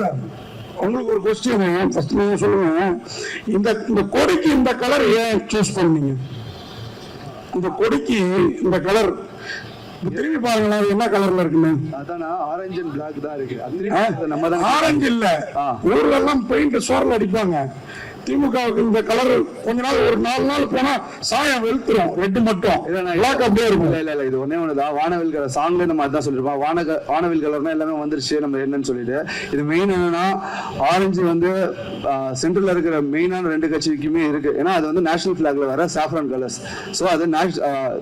Sir உங்களுக்கு ஒரு question first நீங்க சொல்லுங்க. இந்த கொடிக்கு இந்த கலர் ஏன் சூஸ் பண்ணீங்க? இந்த கொடிக்கு இந்த கலர் திரும்பி பாருங்களா, என்ன கலர்ல இருக்குன்னு. அதான் ஆரஞ்சு அண்ட் பிளாக் தான் இருக்கு. ஆரஞ்சு இல்ல, ஊர்ல எல்லாம் பெயிண்ட் சோர்ல அடிப்பாங்க. திமுகவுக்கு இந்த கலர் கொஞ்ச நாள் ஒரு 4 நாள் போனா சாயம் வெளுத்துரும், ரெட் மட்டும் அப்படியே இருக்கும். இல்ல இது ஒன்னே ஒண்ணுதான். வானவில் கலர் சாங்ல நம்ம அதான் சொல்லிருப்போம். வானவில் கலர்னா எல்லாமே வந்துருச்சு நம்ம என்னன்னு சொல்லிட்டு. இது மெயின் என்னன்னா ஆரஞ்சு வந்து சென்ட்ரல்ல இருக்கிற மெயினான 2 கட்சிக்குமே இருக்கு. ஏன்னா அது வந்து நேஷனல் பிளாக்ல வர சாஃப்ரான் கலர்ஸ். சோ அது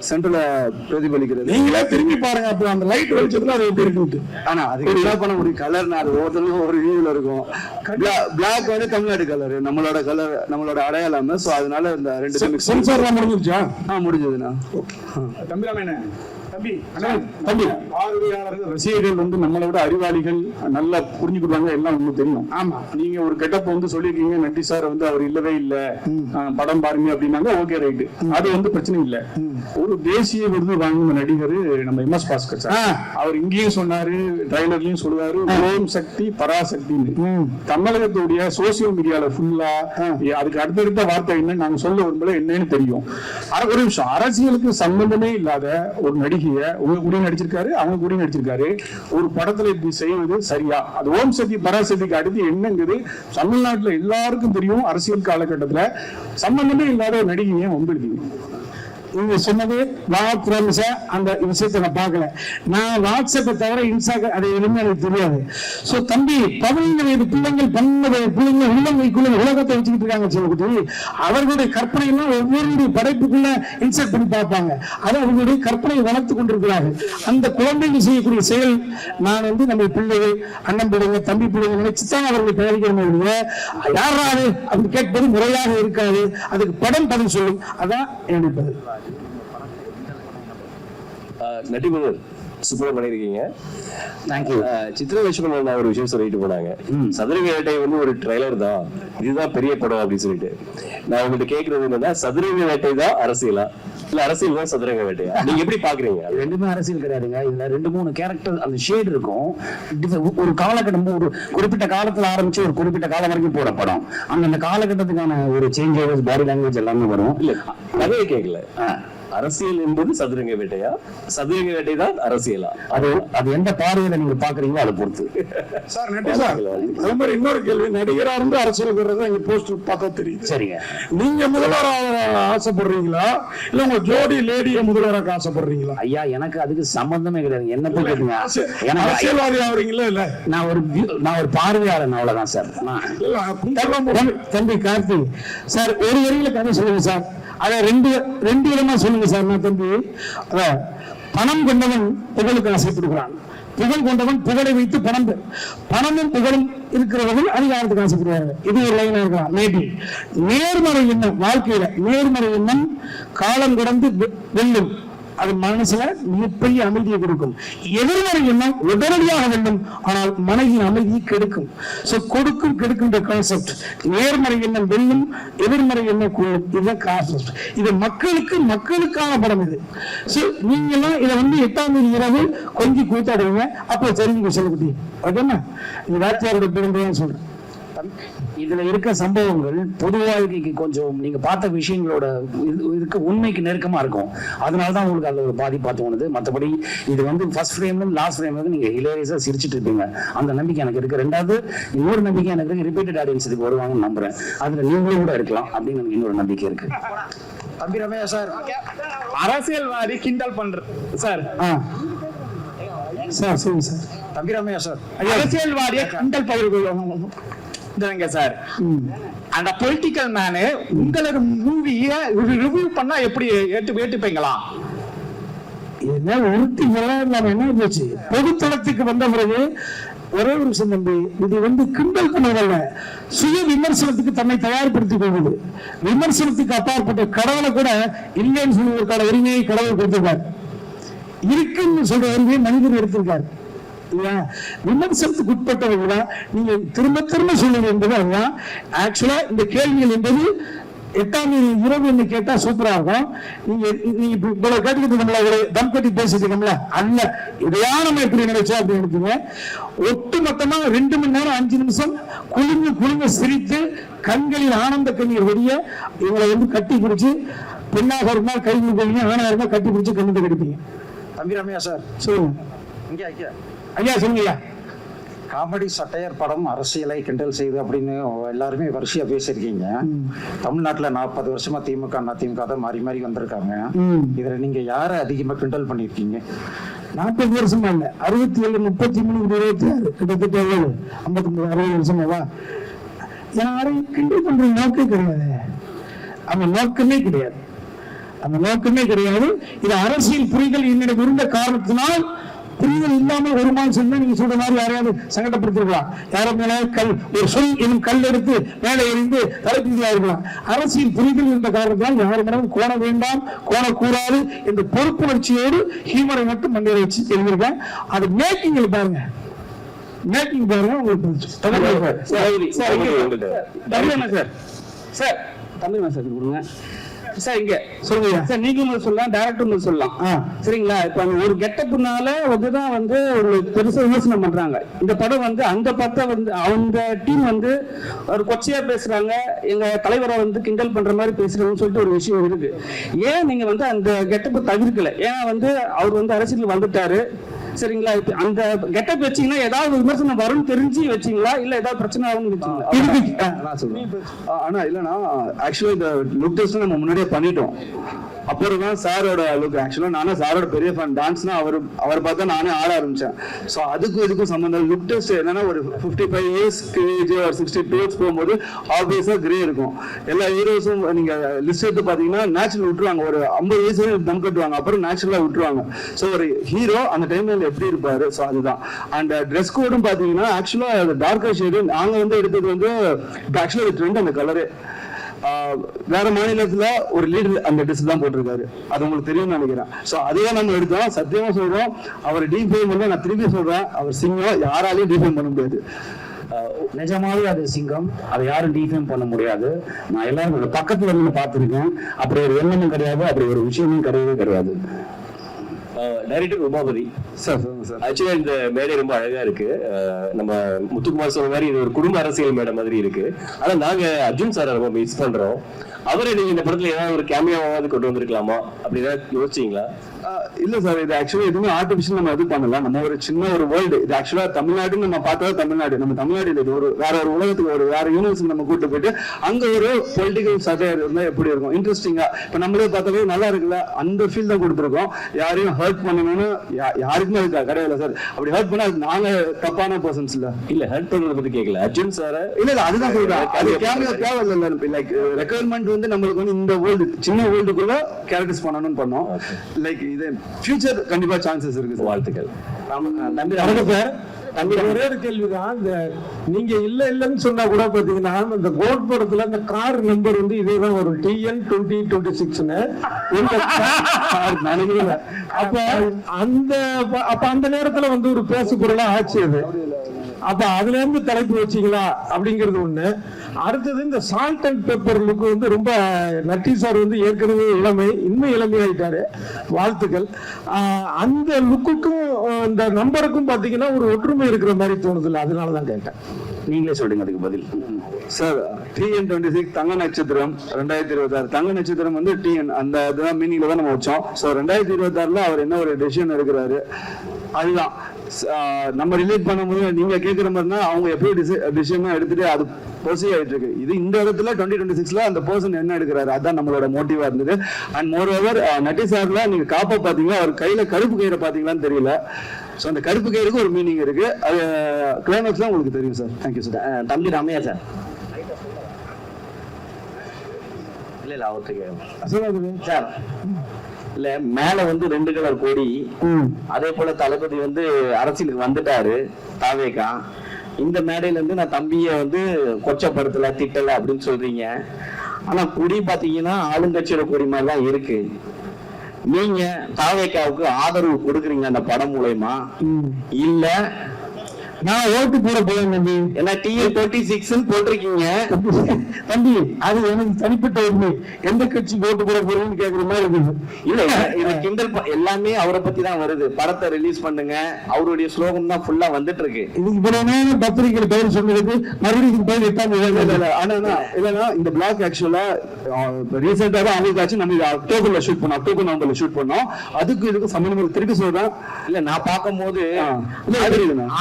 சென்ட்ரல்ல பிரதிபலிக்கிறது. நீங்களே திரும்பி பாருங்க, அப்ப அந்த லைட் வெளிச்சத்துல அது எப்படி இருக்கு. ஆனா அது என்ன பண்ண முடியும், கலர்னா அது ஒவ்வொருத்தருக்கும் ஒரு வியூல இருக்கும். பிளாக் வந்து தமிழ்நாடு கலர், நம்மளோட கலர், நம்மளோட அடையாளம். சோ அதனால இந்த 2 சென்சார் முடிஞ்சிருச்சா? முடிஞ்சதுண்ணா. பார்வையாளர்கள் ரசிகர்கள் வந்து நம்மளை விட அறிவாளிகள், நல்லா புரிஞ்சுக்கிடுவாங்க, எல்லாம் உங்களுக்கு தெரியும். ஆமா, நீங்க ஒரு கெட்டப் வந்து சொல்லிருக்கீங்க, நட்டி சார் வந்து அவர் இல்லவே இல்ல, படம் பாருங்க அப்படின்னாங்க, ஓகே ரைட், அது வந்து பிரச்சனை இல்ல. ஒரு தேசிய விருது வாங்கின நடிகர் நம்ம எம்எஸ் பாஸ்கர் சார், அவர் இங்கேயும் சொன்னாரு, ட்ரைலர்லயும் சொல்லுவாரு, ஓம் சக்தி பராசக்தின்னு. தமிழகத்துடைய சோசியல் மீடியால ஃபுல்லா அதுக்கு அடுத்தடுத்த வார்த்தை என்னன்னு நாங்க சொல்ல விரும்பல, என்னன்னு தெரியும். ஒரு நிமிஷம், அரசியலுக்கு சம்பந்தமே இல்லாத ஒரு நடிகை உங்க கூட நடிச்சிருக்காரு, அவங்க கூட நடிச்சிருக்காரு, ஒரு படத்துல இப்படி செய்வது சரியா? அது ஓம் சக்தி பராசக்திக்கு அடுத்து என்னங்கிறது தமிழ்நாட்டுல எல்லாருக்கும் தெரியும். அரசியல் காலகட்டத்துல சம்பந்தமே இல்லாத ஒரு நடிகையை வம்பிடுது. நீங்க சொன்னது அந்த விஷயத்தை நான் பார்க்கல. நான் வாட்ஸ்அப்பை தவிர இன்ஸ்டாகிராம் அதை எதுவுமே எனக்கு தெரியாது. சோ தம்பி, 15 வயது பிள்ளைங்கள் 12 வயது பிள்ளைங்க உள்ளங்கைக்குள்ள உலகத்தை வச்சுக்கிட்டு இருக்காங்க சொல்லுது. அவர்களுடைய கற்பனை எல்லாம் ஒவ்வொரு படைப்புக்குள்ள இன்சர்ட் பண்ணி பார்ப்பாங்க. அதை அவர்களுடைய கற்பனையை வளர்த்து கொண்டிருக்கிறார்கள். அந்த குழந்தைகள் செய்யக்கூடிய செயல் நான் வந்து நம்ம பிள்ளைகள், அண்ணன் பிள்ளைங்க, தம்பி பிள்ளைங்க நினைச்சுதான் அவர்களை தயாரிக்கிறோம். யாராவது அப்படி கேட்பது முறையாக இருக்காது. அதுக்கு படம் பதில் சொல்லும். அதான் என்னுடைய பதில். நடிகர்கள் சூப்பரா பண்ணிருக்கீங்க. சித்ரா லட்சுமணன் ஒரு விஷயம் சொல்லிட்டு போனாங்க, சதுரங்க வேட்டை வந்து ஒரு ட்ரைலர் தான், இதுதான் பெரிய படம் அப்படின்னு சொல்லிட்டு. நான் உங்கள்கிட்ட கேட்கறது என்னன்னா, சதுரங்க வேட்டை தான் அரசியலா இல்ல அரசியல் தான் சதுரங்க வேட்டையா? நீங்க எப்படி பாக்குறீங்க? ரெண்டுமே அரசியல் கிடையாதுங்க. இதுல 2-3 கேரக்டர் அந்த ஷேட் இருக்கும். ஒரு காலகட்டம், ஒரு குறிப்பிட்ட காலத்துல ஆரம்பிச்சு ஒரு குறிப்பிட்ட காலம் வரைக்கும் போற படம். அந்த காலகட்டத்துக்கான ஒரு சேஞ்ச், பாடி லாங்குவேஜ் எல்லாமே வரும். இல்ல கதையை கேட்கல, அரசியல் என்பது சதுரங்க வேட்டையா, சதுரங்க வேட்டை தான் அரசியலா? அது எந்த பார்வையில நீங்க பாக்குறீங்களோ அதை பொறுத்து. சார் நட்டி சார், அது மாதிரி இன்னொரு கேள்வி, நடிகரா இருந்து அரசியல் இங்க போஸ்டர் பார்த்தா தெரியுது. சரிங்க, நீங்க முதல்வராக ஆசைப்படுறீங்களா இல்ல உங்க ஜோடி லேடிய முதல்வராக ஆசைப்படுறீங்களா? ஐயா, எனக்கு அதுக்கு சம்பந்தமே கிடையாது. என்ன கேட்டுங்க, அரசியல்வாதி ஆகுறீங்களா? இல்ல, நான் ஒரு பார்வையாளன், அவ்வளவுதான் சார். தம்பி கார்த்திக் சார், ஒரு வரியில கதை சொல்லுங்க சார். அத ரெண்டு விதமா சொல்லுங்க சார். நான் தம்பி, பணம் கொண்டவன் புகழுக்கு ஆசைப்படுகிறான், புகழ் கொண்டவன் புகழை வைத்து பணமும் புகழும் இருக்கிறவர்கள் அதிகாரத்துக்கு ஆசைப்படுவார்கள். இது ஒரு லைனா இருக்கலாம். மேபி நேர்மறை எண்ணம், வாழ்க்கையில நேர்மறை எண்ணம் காலம் கடந்து வெல்லும். அது மனசுல மிகப்பெரிய அமைதியை கொடுக்கும். எதிர்மறை எண்ணம் உடனடியாக வெல்லும், ஆனால் மனதின் அமைதியை கெடுக்கும். கொடுக்கும் கெடுக்கின்ற கான்செப்ட். நேர்மறை எண்ணம் வெல்லும், எதிர்மறை எண்ணம் கொள்ளும். இதுதான் கான்செப்ட். இது மக்களுக்கான படம் இது. நீங்க எல்லாம் இதை வந்து 8ஆம் தேதி இரவு கொஞ்சம் கூத்தாடுவீங்க, அப்போ தெரிஞ்சுக்க சொல்லப்பட்டி. ஓகேண்ணா, இது வாத்தியாரோட பெருமைதான் சொல்றேன். இதுல இருக்க சம்பவங்கள் பொது வாழ்க்கைக்கு கொஞ்சம் நீங்க பார்த்த விஷயங்களோட இருக்க உண்மைக்கு நெருக்கமா இருக்கும். அதனாலதான் உங்களுக்கு அதுல ஒரு பாதிப்பா தோணுது. மற்றபடி இது வந்து ஃபர்ஸ்ட் ஃப்ரேம்ல லாஸ்ட் ஃப்ரேம்ல நீங்க ஹிலேரியஸா சிரிச்சிட்டு இருப்பீங்க, அந்த நம்பிக்கை எனக்கு இருக்கு. ரெண்டாவது இன்னொரு நம்பிக்கை எனக்கு இருக்கு, ரிப்பீட்டட் ஆடியன்ஸ் இதுக்கு வருவாங்கன்னு நம்புறேன். அதுல நீங்களும் கூட இருக்கலாம் அப்படின்னு எனக்கு இன்னொரு நம்பிக்கை இருக்கு. தம்பி ரமேஷ் சார், அரசியல்வாதி கிண்டல் பண்ற சார் சார் சொல்லுங்க சார். தம்பி ரமேஷ் சார், அரசியல்வாதியை கிண்டல் பண்ற சார், அந்த பொலிட்டிக்கல் மேனு உங்களோட மூவிய ரிவ்யூ பண்ணா எப்படி ஏற்றுப்பீங்களா? என்ன உறுத்தி என்ன போச்சு? பொதுத்தளத்துக்கு வந்த பிறகு ஒரே ஒரு விஷயம் தம்பி, இது வந்து கிண்டல் பண்ணதல்ல, சுய விமர்சனத்துக்கு தன்னை தயார்படுத்திக் கொள்வது. விமர்சனத்துக்கு அப்பாற்பட்ட கடவுளை கூட இல்லைன்னு சொல்லுவதற்கான உரிமையை கடவுள் கொடுத்திருக்கார். இருக்குன்னு சொல்ற உரிமையை மனிதன் எடுத்திருக்காரு. விமர்சனத்துக்கு உட்பட்டவர்கள் நீங்க திரும்ப சொல்லுங்க என்பது அதுதான். ஆக்சுவலா இந்த கேள்விகள் என்பது 8ஆம் தேதி இரவு என்ன கேட்டா சூப்பரா இருக்கும். நீங்க நீங்க இவ்வளவு கேட்டுக்கிட்டு நம்மள தம் கட்டி பேசிட்டு இருக்கோம்ல, அல்ல இதையா நம்ம எப்படி நினைச்சோம் அப்படின்னு நினைச்சீங்க. ஒட்டு மொத்தமா 2 மணி நேரம் 5 நிமிஷம் குழுங்கு குழுங்க சிரித்து கண்களில் ஆனந்த கண்ணீர் வெளிய இவங்களை வந்து கட்டி பிடிச்சு, பெண்ணாக இருந்தால் கை முடிப்பீங்க, ஆணாக இருந்தால் கட்டி பிடிச்சு கண்ணு கடிப்பீங்க. தம்பி ரம்யா சார் சொல்லுங்க. ஐயா சொல்லுங்கய்யா. காமெடி சட்டையர் படம் அரசியலை கிண்டல் செய்து அப்படின்னு எல்லாருமே வரிசையா பேசியிருக்கீங்க. தமிழ்நாட்டுல 40 வருஷமா திமுக அதிமுக தான் மாறி மாறி வந்திருக்காங்க. இதுல நீங்க யார அதிகமா கிண்டல் பண்ணிருக்கீங்க? 40 வருஷமா இல்ல, 67, 33, 26, கிட்டத்தட்ட 59, 60 வருஷமாவா. யாரையும் கிண்டல் பண்ற நோக்கம் கிடையாது, அந்த நோக்கமே கிடையாது, அந்த நோக்கமே கிடையாது. இது அரசியல் புரிதல் என்னிடம் இருந்த காரணத்தினால், புரிதல் இல்லாமல் ஒரு மாதம் நீங்க சொல்ற மாதிரி யாரையாவது சங்கடப்படுத்திருக்கலாம், யாரோ மேல கல் ஒரு சொல் எனும் கல் எடுத்து மேலே எறிந்து தலைப்பீதியாக இருக்கலாம். அரசியல் புரிதல் இருந்த காரணத்தால் யார் மேலும் கோண வேண்டாம், கோணக்கூடாது என்ற பொறுப்புணர்ச்சியோடு ஹியூமரை மட்டும் மண்டையை வச்சு எழுதியிருக்கேன். அது மேக்கிங் பாருங்க, மேக்கிங் பாருங்க உங்களுக்கு. சார் தமிழ் சார் கொடுங்க சார். இங்க சொல்லுங்க சார், நீங்க சொல்லலாம், டைரக்டர் சொல்லலாம், சரிங்களா? இப்ப ஒரு கெட்டப்புனால வந்துதான் வந்து ஒரு பெருசா விமர்சனம் பண்றாங்க. இந்த படம் வந்து அந்த படத்தை வந்து அந்த டீம் வந்து ஒரு கொச்சையா பேசுறாங்க, எங்க தலைவரை வந்து கிண்டல் பண்ற மாதிரி பேசுறாங்கன்னு சொல்லிட்டு ஒரு விஷயம் இருக்கு. ஏன் நீங்க வந்து அந்த கெட்டப்பை தவிர்க்கல? ஏன்னா வந்து அவர் வந்து அரசியல் வந்துட்டாரு, சரிங்களா? அந்த கெட்டப் வச்சீங்கன்னா ஏதாவது விமர்சனம் வரும்னு தெரிஞ்சு வச்சீங்களா, இல்ல ஏதாவது பிரச்சனை ஆகும்னு வச்சீங்களா? நான் சொல்றேன். ஆனா இல்லன்னா ஆக்சுவலா இந்த லுக் டெஸ்ட் நம்ம முன்னாடியே பண்ணிட்டோம். அப்புறம் தான் சாரோட லுக். ஆக்சுவலா நானும் சாரோட பெரிய ஃபேன். டான்ஸ்னா அவர் பார்த்தா நானே ஆட ஆரம்பிச்சேன். ஸோ அதுக்கும் இதுக்கும் சம்பந்தம். லுக் டெஸ்ட் என்னன்னா ஒரு 55 இயர்ஸ் ஏஜ் ஒரு 62 இயர்ஸ் போகும்போது ஆப்வியஸா கிரே இருக்கும். எல்லா ஹீரோஸும் நீங்க லிஸ்ட் எடுத்து பாத்தீங்கன்னா நேச்சுரல் விட்டுருவாங்க, ஒரு 50 வயசு தம் கட்டுவாங்க, அப்புறம் நேச்சுரலா விட்டுருவாங்க. ஸோ ஒரு ஹீரோ அந்த டைம்ல எப்படி இருப்பாரு, ஸோ அதுதான். அண்ட் ட்ரெஸ் கோடும் பாத்தீங்கன்னா ஆக்சுவலா டார்க்கர் ஷேடு நாங்க வந்து எடுத்தது வந்து ஆக்சுவலா ட்ரெண்ட் அந்த கலரு. வேற மாநிலத்துல ஒரு லீடர் அந்த ட்ரெஸ் தான் போட்டிருக்காரு, அது உங்களுக்கு தெரியும் நினைக்கிறேன். சோ அதையே நம்ம எடுத்தோம். சத்தியமா சொல்றோம், அவர் டிஃபைன் பண்ண, நான் திருப்பி சொல்றேன், அவர் சிங்கம், யாராலையும் டிஃபைன் பண்ண முடியாது. நிஜமாவே அது சிங்கம், அதை யாரும் டிஃபைன் பண்ண முடியாது. நான் எல்லாரும் பக்கத்துல இருந்து பார்த்திருக்கேன். அப்படி ஒரு எண்ணமும் கிடையாது, அப்படி ஒரு விஷயமும் கிடையவே கிடையாது. Director Umapathi sir. ஆக்சுவலா இந்த மேடை ரொம்ப அழகா இருக்கு. நம்ம முத்துக்குமார் சொன்ன மாதிரி இது ஒரு குடும்ப அரசியல் மேடை மாதிரி இருக்கு. ஆனா நாங்க அர்ஜுன் சாரை ரொம்ப மிஸ் பண்றோம். அவரை நீங்க இந்த படத்துல ஏதாவது ஒரு கேமியாவது கொண்டு வந்திருக்கலாமா, அப்படி ஏதாவது யோசிச்சீங்களா? இல்ல சார், இது ஆக்சுவலா எதுவுமே ஆர்டிபிஷியல் நம்ம இது பண்ணலாம். நம்ம ஒரு சின்ன ஒரு வேர்ல்டு இது. ஆக்சுவலா தமிழ்நாடுன்னு நம்ம பார்த்தா தமிழ்நாடு, நம்ம தமிழ்நாடு இது ஒரு வேற ஒரு உலகத்துக்கு, ஒரு வேற யூனிவர்சிட்டி நம்ம கூட்டு போயிட்டு அங்க ஒரு பொலிட்டிக்கல் சட்டையர் இருந்தா எப்படி இருக்கும், இன்ட்ரெஸ்டிங்கா. இப்ப நம்மளே பார்த்தாவே நல்லா இருக்குல்ல, அந்த ஃபீல் தான் கொடுத்துருக்கோம். யாரையும் ஹர்ட் பண்ணணும்னு யாருக்குமே இருக்கா கிடையாது சார். அப்படி ஹர்ட் பண்ணா நாங்க தப்பான பர்சன்ஸ் இல்ல. இல்ல ஹர்ட் பண்றத பத்தி கேட்கல அர்ஜுன் சார். இல்ல அதுதான் சொல்றேன், அது கேமரா தேவையில்ல. லைக் ரெக்குயர்மெண்ட் வந்து நம்மளுக்கு வந்து இந்த வேர்ல்டு, சின்ன வேர்ல்டுக்குள்ள கேரக்டர்ஸ் பண்ணணும்னு பண்ணோம். லைக் இது ஃபியூச்சர் கண்டிப்பா சான்சஸ் இருக்கு. வாழ்த்துக்கள். ஒரே ஒரு கேள்விதான். இந்த நீங்க இல்லன்னு சொன்னா கூட பாத்தீங்கன்னா, இந்த கோட் படத்துல அந்த கார் நம்பர் வந்து இதேதான் வரும், TN 2026ன்னு. அப்ப அந்த நேரத்துல வந்து ஒரு பேசு பொருளா ஆச்சு அது. அப்ப அதுல இருந்து தலைப்பு வச்சீங்களா அப்படிங்கிறது ஒண்ணு. அடுத்தது இந்த சால்ட் அண்ட் பெப்பர் லுக் வந்து ரொம்ப நட்டி சார் வந்து ஏற்கனவே இன்னும் இளமையாயிட்டாரு, வாழ்த்துக்கள். அந்த லுக்குக்கும் இந்த நம்பருக்கும் பாத்தீங்கன்னா ஒரு ஒற்றுமை இருக்கிற மாதிரி தோணுது இல்ல, அதனாலதான் கேட்டேன். நீங்களே சொல்லுங்க அதுக்கு பதில். சார் TN 26 தங்க நட்சத்திரம் 2026. தங்க நட்சத்திரம் வந்து TN அந்த இதுதான் மீனிங்ல தான் நம்ம வச்சோம். ஸோ 2026ல அவர் என்ன ஒரு டெசிஷன் எடுக்கிறாரு, அதுதான் நம்ம ரிலேட் பண்ணும்போது நீங்க கேட்கிற மாதிரினா அவங்க எப்படி டிசிஷன் எடுத்துட்டு அது பர்சீவ் ஆயிட்டு இருக்கு. இது இந்த இடத்துல 2026ல அந்த பர்சன் என்ன எடுக்கிறாரு, அதான் நம்மளோட மோட்டிவா இருந்தது. அண்ட் மோர் ஓவர் நட்டி சார்ல நீங்க காப்பா பாத்தீங்கன்னா அவர் கையில கருப்பு கயிறை பாத்தீங்களான்னு தெரியல. ஸோ அந்த கருப்பு கயிறுக்கு ஒரு மீனிங் இருக்கு, அது கிளைமேக்ஸ் தான் உங்களுக்கு தெரியும் சார். Thank you sir. தம்பி ராமையா சார். இல்ல அவருக்கு சார் இல்ல மேல வந்து 2 கலர் கொடி, அதே போல தளபதி வந்து அரசியலுக்கு வந்துட்டாரு தாவேகா. இந்த மேடையில இருந்து நான் தம்பிய வந்து கொச்சப்படுத்தல திட்டல அப்படின்னு சொல்றீங்க. ஆனா கொடி பாத்தீங்கன்னா ஆளுங்கட்சியோட கொடி மாதிரி தான் இருக்கு. நீங்க தாவேகாவுக்கு ஆதரவு கொடுக்குறீங்க அந்த படம் மூலமா, இல்ல நான் ஓட்டு போட போறேன் தம்பி. ஏன்னா TN26 போட்டிருக்கீங்க. தம்பி அது எனக்கு தனிப்பட்ட உண்மை. எந்த கட்சி ஓட்டு போட போறேன்னு கேக்குற மாதிரி இருக்குது. இல்ல இது கிண்டல் எல்லாமே அவரை பத்தி தான் வருது. படத்தை ரிலீஸ் பண்ணுங்க, அவருடைய ஸ்லோகம் தான் ஃபுல்லா வந்துட்டு இருக்கு. இதுக்கு இவ்வளவு பத்திரிகைகள் பெயர் சொன்னதுக்கு மறுபடியும் இதுக்கு பெயர் இல்லன்னா இந்த பிளாக் ஆக்சுவலா ரீசெண்டா தான் அவங்களுக்காச்சும் நம்ம அக்டோபர்ல ஷூட் பண்ணோம், அக்டோபர் நவம்பர்ல ஷூட் பண்ணோம். அதுக்கு இதுக்கு சம்பந்தம் திருப்பி சொல்றேன். இல்ல நான் பார்க்கும்போது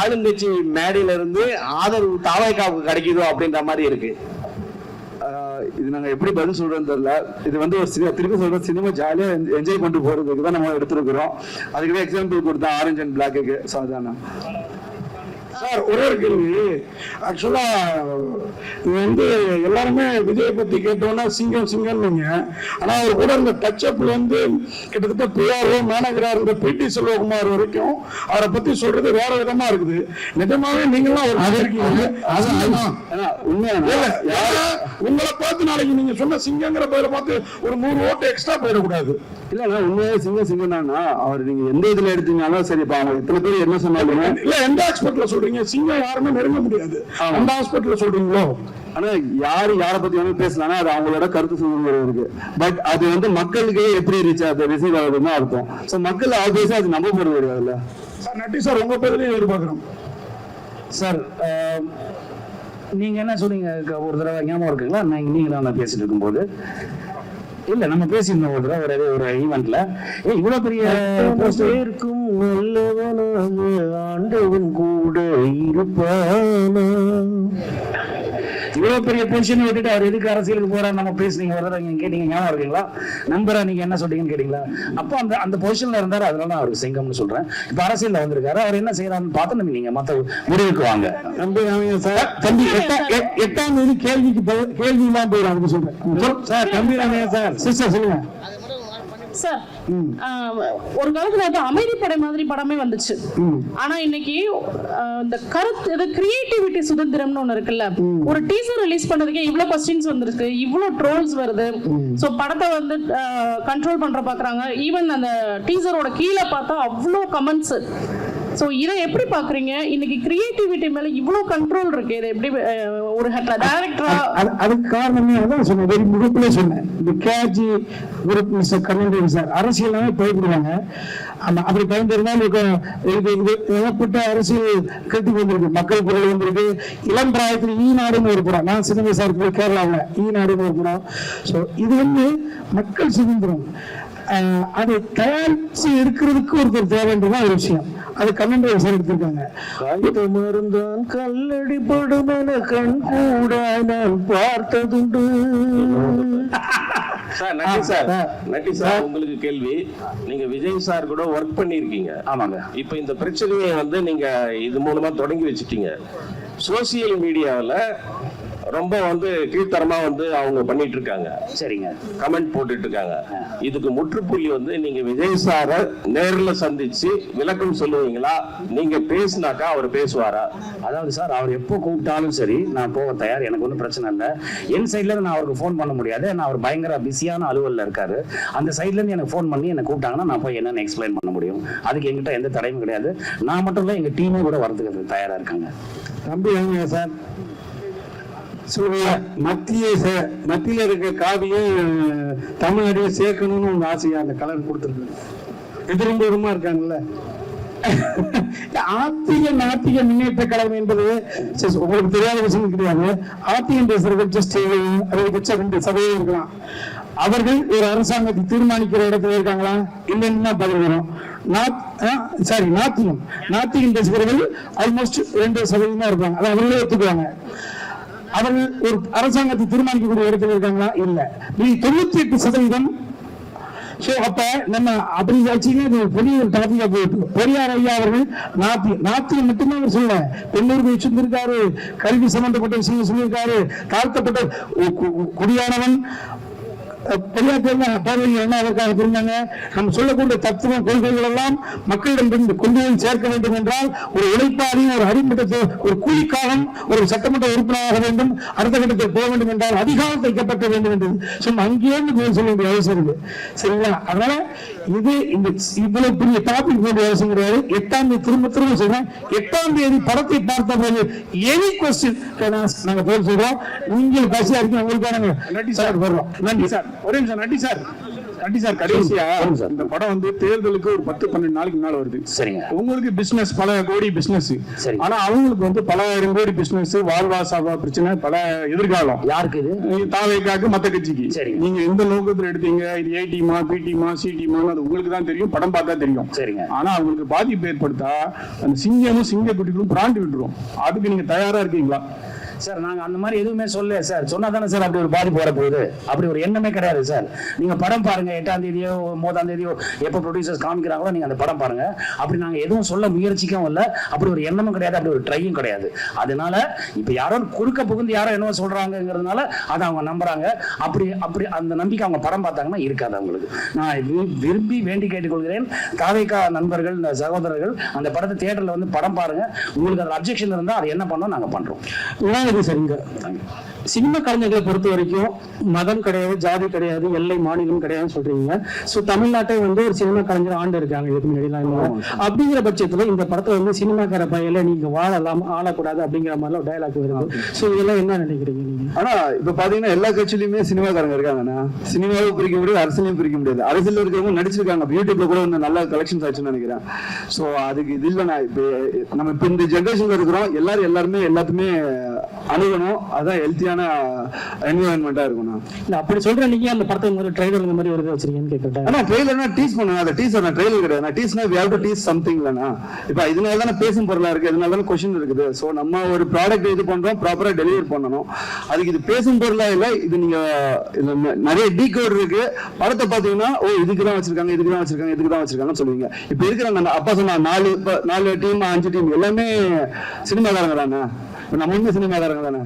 ஆளுங்கட்சி மேடையில இருந்து ஆதரவு தாவேகாவுக்கு கிடைக்குதோ அப்படின்ற மாதிரி இருக்கு. இது நாங்க எப்படி பதில் சொல்றோம்னு தெரியல. இது வந்து ஒரு திருப்பி சொல்ற சினிமா ஜாலியா என்ஜாய் பண்ணிட்டு போறதுக்கு தான் நம்ம எடுத்துருக்கிறோம். அதுக்குதான் எக்ஸாம்பிள் கொடுத்தா ஆரஞ்சு அண்ட் பிளாக்கு சாதாரண. சார் ஒரே ஒரு கேள்வி. ஆக்சுவலா இது வந்து எல்லாருமே விஜய் பத்தி கேட்டோம்னா சிங்கம் சிங்கம்னீங்க. ஆனா அவர் கூட இருந்த டச்அப்ல வந்து கிட்டத்தட்ட பிஆர்ஓ மேனேஜரா இருந்த பிடி செல்வகுமார் வரைக்கும் அவரை பத்தி சொல்றது வேற விதமா இருக்குது. நிஜமாவே நீங்களாம் ஒரு இருக்கீங்க. உங்களை பார்த்து நாளைக்கு நீங்க சொன்ன சிங்கங்கிற பேரை பார்த்து ஒரு 100 ஓட்டு எக்ஸ்ட்ரா போயிடக்கூடாது. இல்ல உண்மையாவே சிங்கம் தானா அவர். நீங்க எந்த இதுல எடுத்தீங்கன்னாலும் சரிப்பா. அவங்க இத்தனை பேர் என்ன சொன்னாலும் இல்ல எந்த ஹாஸ்பிட்டல்ல சொல்றீங்க சிங்கம் யாருமே நெருங்க முடியாது. அந்த ஹாஸ்பிட்டல்ல சொல்றீங்களோ? ஆனா யாரை பத்தி வேணும் பேசலாம், அது அவங்களோட கருத்து சுதந்திரம் இருக்கு. பட் அது வந்து மக்களுக்கு எப்படி ரீச் ஆகுது, ரிசீவ் ஆகுதுன்னு அர்த்தம். சோ மக்கள் ஆப்வியஸா அது நம்ப போறது கிடையாதுல்ல. சார் நட்டி சார் உங்க பேர்லயே எதிர்பார்க்கிறோம் சார். நீங்க என்ன சொன்னீங்க ஒரு தடவை ஞாபகம் இருக்குங்களா? நீங்க நான் பேசிட்டு இருக்கும்போது இல்ல நம்ம பேசியிருந்தோம் ஒரு தடவை ஒரு ஈவெண்ட்ல. இவ்வளவு பெரிய இருக்கும் ஆண்டவன் கூட இருப்பானா, இவ்வளவு பெரிய பொசிஷனை விட்டுட்டு அவர் எதுக்கு அரசியலுக்கு போறாரு நம்ம பேசுனீங்க ஒரு தடவை கேட்டீங்க ஞாபகம் இருக்குங்களா? நம்பரா நீங்க என்ன சொல்றீங்கன்னு கேட்டீங்களா? அப்போ அந்த பொசிஷன்ல இருந்தாரு, அதனால அவருக்கு சிங்கம்னு சொல்றேன். இப்ப அரசியல்ல வந்திருக்காரு, அவர் என்ன செய்யறாருன்னு பார்த்து நம்ம நீங்க மத்த முடிவுக்கு வாங்க. தம்பி 8ஆம் தேதி கேள்வி எல்லாம் போயிடும் சொல்றேன் சார். தம்பி ராமையா சார் சிஸ்டர் சொல்லுங்க சார். ஒரு காலத்துல அது அமைதிப்படை மாதிரி படமே வந்துச்சு. ஆனா இன்னைக்கு இந்த கருத்து கிரியேட்டிவிட்டி சுதந்திரம்னு ஒண்ணு இருக்குல்ல. ஒரு டீசர் ரிலீஸ் பண்ணதுக்கே இவ்வளவு கொஸ்டின்ஸ் வந்திருக்கு, இவ்வளவு ட்ரோல்ஸ் வருது. சோ படத்தை வந்து கண்ட்ரோல் பண்ற பாக்குறாங்க. ஈவன் அந்த டீசரோட கீழே பார்த்தா அவ்வளவு கமெண்ட்ஸ். சோ இதை எப்படி பாக்குறீங்க? இன்னைக்கு கிரியேட்டிவிட்டி மேல இவ்வளவு கண்ட்ரோல் இருக்கு. இதை எப்படி ஒரு டைரக்டரா? அதுக்கு காரணமே அதான் சொன்னேன், வெறும் முகப்பிலே சொன்னேன். இந்த KG group mister Karunanidhi sir அரசியலாவே பயப்படுவாங்க. அப்படி பயந்துருந்தாலும் ஏகப்பட்ட அரசியல் கேட்டு வந்திருக்கு, மக்கள் குரல் வந்திருக்கு. இளம் பிராயத்தில் ஈநாடுன்னு ஒரு படம், நான் சின்ன வயசா இருக்கு கேரளாவில் ஈநாடுன்னு ஒரு படம். ஸோ இது வந்து மக்கள் சுதந்திரம். அதை தயாரிச்சு இருக்கிறதுக்கு ஒருத்தர் தேவைன்றதான் ஒரு விஷயம். அது கண்ணன் எடுத்திருக்காங்க. மருந்தான் கல்லடி படும் என கண் கூட நான் பார்த்ததுண்டு. நட்டி சார் உங்களுக்கு கேள்வி. நீங்க விஜய் சார் கூட ஒர்க் பண்ணிருக்கீங்க. ஆமாங்க. இப்ப இந்த பிரச்சனையை வந்து நீங்க இது மூலமா தொடங்கி வச்சுட்டீங்க. சோசியல் மீடியால ரொம்ப வந்து கீழ்த்தரமா வந்து அவங்க பண்ணிட்டு இருக்காங்க. சரிங்க. கமெண்ட் போட்டுட்டு இருக்காங்க. இதுக்கு முற்றுப்புள்ளி வந்து நீங்க விஜய் சார நேர்ல சந்திச்சு விளக்கம் சொல்லுவீங்களா? நீங்க பேசினாக்கா அவர் பேசுவாரா? அதாவது சார் அவர் எப்போ கூப்பிட்டாலும் சரி நான் போக தயார். எனக்கு ஒன்றும் பிரச்சனை இல்லை. என் சைட்ல இருந்து நான் அவருக்கு ஃபோன் பண்ண முடியாது. நான் அவர் பயங்கர பிஸியான அலுவலில் இருக்காரு. அந்த சைட்ல இருந்து எனக்கு ஃபோன் பண்ணி என்ன கூப்பிட்டாங்கன்னா நான் போய் என்னன்னு எக்ஸ்பிளைன் பண்ண முடியும். அதுக்கு எங்கிட்ட எந்த தடையும் கிடையாது. நான் மட்டும் இல்லை, எங்க டீமே கூட வரதுக்கு தயாரா இருக்காங்க. தம்பி சார் சொல்லுங்க. மத்தியில இருக்க காவியும் தமிழ்நாட்டில் சேர்க்கணும்னு உங்க ஆசையா அந்த கலர் கொடுத்துருக்கு. எதிர்பூர்வமா இருக்காங்கல்ல. ஆத்திக நாத்திக முன்னேற்ற கழகம் என்பது உங்களுக்கு தெரியாத விஷயம் கிடையாது. ஆத்திகம் பேசுறது ஜஸ்ட் அதிகபட்சம் 2% இருக்கலாம். அவர்கள் ஒரு அரசாங்கத்தை தீர்மானிக்கிற இடத்துல இருக்காங்களா? இல்லைன்னா பதில் வரும். நாத்திகம் பேசுகிறவர்கள் ஆல்மோஸ்ட் 2% இருப்பாங்க. அதை அவர்களே ஒத்துக்குவாங்க. அவர்கள் ஒரு அரசாங்கத்தை தீர்மானிக்கக்கூடிய இடத்துல இருக்காங்களா? இல்ல. 98%. அப்ப நம்ம அப்படி வச்சீங்கன்னா பெரிய ஒரு டாபிக்கா போயிட்டு பெரியார் ஐயா அவர்கள் நாத்தியம் மட்டும்தான் அவர் சொல்ல பெண்ணூருக்கு வச்சிருந்திருக்காரு. கல்வி சம்பந்தப்பட்ட விஷயம் சொல்லியிருக்காரு. தாழ்த்தப்பட்ட குடியானவன் பார்வைகள் என்ன அதற்காக புரிஞ்சாங்க. நம்ம சொல்லக்கூடிய தத்துவ கொள்கைகள் எல்லாம் மக்களிடம் கொண்டு போய் சேர்க்க வேண்டும் என்றால் ஒரு உழைப்பாளி, ஒரு அடிமட்டத்தை, ஒரு கூலிக்காரன் ஒரு சட்டமன்ற உறுப்பினராக வேண்டும், அடுத்த கட்டத்தில் போக வேண்டும் என்றால் அதிகாரம் தைக்கப்பட்ட வேண்டும் என்று சும்மா அங்கேயிருந்து சொல்ல வேண்டிய அவசியம் இருக்கு. சரிங்களா? அதனால இது இந்த இவ்வளவு பெரிய டாபிக் வேண்டிய அவசியம் கிடையாது. 8ஆம் தேதி திரும்ப சொல்றேன், 8ஆம் தேதி படத்தை பார்த்த போது எனி கொஸ்டின் நாங்க பதில் சொல்றோம். நீங்கள் பசியா இருக்கு உங்களுக்கான நன்றி சார். வர்றோம். நன்றி சார், ஒரே நிமிஷம். நன்றி சார். நன்றி சார். கடைசியா இந்த படம் வந்து தேர்தலுக்கு ஒரு 10-12 நாளைக்கு முன்னால வருது. சரிங்க. உங்களுக்கு பிசினஸ் பல கோடி பிசினஸ், சரி. ஆனா அவங்களுக்கு வந்து பல 1000 கோடி பிசினஸ், வாழ்வாசாவா பிரச்சனை, பல எதிர்காலம். யாருக்கு இது? தாவேக்காக்கு, மத்த கட்சிக்கு. சரி. நீங்க எந்த நோக்கத்துல எடுத்தீங்க, இது ஏ டீமா, பி டீமா, சி டீமா, அது உங்களுக்கு தான் தெரியும், படம் பார்த்தா தெரியும். சரிங்க. ஆனா அவங்களுக்கு பாதிப்பு ஏற்படுத்தா அந்த சிங்கமும் சிங்க குட்டிகளும் பிராண்டு விட்டுரும். அதுக்கு நீங்க தயாரா இருக்கீங்களா? சார் நாங்க அந்த மாதிரி எதுவுமே சொல்ல சார். சொன்னா தானே சார் அப்படி ஒரு பாதிப்பு வர போகுது. அப்படி ஒரு எண்ணமே கிடையாது சார். நீங்க படம் பாருங்க, 8ஆம் தேதியோ 9ஆம் தேதியோ எப்போ ப்ரொடியூசர்ஸ் காமிக்கிறாங்களோ நீங்க அந்த படம் பாருங்க. அப்படி நாங்க எதுவும் சொல்ல முயற்சிக்கவும் இல்லை, அப்படி ஒரு எண்ணமும் கிடையாது, அப்படி ஒரு ட்ரையும் கிடையாது. அதனால இப்ப யாரோ குறுக்க புகுந்து யாரோ என்ன சொல்றாங்கிறதுனால அதை அவங்க நம்புறாங்க. அப்படி அப்படி அந்த நம்பிக்கை அவங்க படம் பார்த்தாங்கன்னா இருக்காது அவங்களுக்கு. நான் விரும்பி வேண்டி கேட்டுக்கொள்கிறேன், தாவேகா நண்பர்கள், சகோதரர்கள், அந்த படத்தை தியேட்டர்ல வந்து படம் பாருங்க. உங்களுக்கு அதில் அப்ஜெக்ஷன் இருந்தால் அது என்ன பண்ணோம் நாங்க பண்றோம். சரிங்க. சினிமா கலைஞர்களை பொறுத்த வரைக்கும் மதம் கிடையாது, ஜாதி கிடையாது, எல்லை மாநிலம் கிடையாதுன்னு சொல்றீங்க. ஸோ தமிழ்நாட்டை வந்து ஒரு சினிமா கலைஞர் ஆண்டு இருக்காங்க இதுக்கு முன்னாடி. அப்படிங்கிற பட்சத்துல இந்த படத்துல வந்து சினிமாக்கார பையில நீங்க வாழலாம், ஆளக்கூடாது அப்படிங்கிற மாதிரி ஒரு டயலாக் வருது. ஸோ இதெல்லாம் என்ன நினைக்கிறீங்க நீங்க? ஆனா இப்ப பாத்தீங்கன்னா எல்லா கட்சியிலுமே சினிமாக்காரங்க இருக்காங்கண்ணா. சினிமாவை பிரிக்க முடியாது, அரசியலையும் பிரிக்க முடியாது. அரசியல் இருக்கிறவங்க நடிச்சிருக்காங்க, யூடியூப்ல கூட வந்து நல்ல கலெக்ஷன்ஸ் ஆச்சுன்னு நினைக்கிறேன். ஸோ அதுக்கு இது இல்லைண்ணா. இப்ப நம்ம இப்ப இந்த ஜென்ரேஷன்ல இருக்கிறோம், எல்லாருமே எல்லாத்துமே அணுகணும். அதான் ஹெல்த்தியான என்விரான்மெண்டா இருக்கணும். இல்ல அப்படி சொல்றேன். நீங்க அந்த படத்தை முதல்ல ட்ரைலர் இந்த மாதிரி வருது வச்சிருக்கீங்கன்னு கேட்கட்டேன். ஆனா ட்ரெய்லர்னா டீஸ் பண்ணுங்க. அந்த டீசர் ட்ரெய்லர் கிடையாது. டீஸ்னா we have to tease something இல்லனா. இப்போ இதனால தான பேசும் பொருளா இருக்கு, இதனால தான क्वेश्चन இருக்குது. சோ நம்ம ஒரு ப்ராடக்ட் இது பண்றோம், ப்ராப்பரா டெலிவர் பண்ணனும். அதுக்கு இது பேசும் பொருளா இல்ல. இது நீங்க நிறைய டீகோட் இருக்கு. படத்தை பாத்தீங்கன்னா ஓ இதுக்கு தான் வச்சிருக்காங்க, இதுக்கு தான் வச்சிருக்காங்க, இதுக்கு தான் வச்சிருக்காங்கன்னு சொல்லுவீங்க. இப்போ இருக்கிற அப்பா சொன்னா 4 டீம் 5 டீம் எல்லாமே சினிமாக்காரங்க தானே. நம்ம சினிமாக்காரங்க தானே.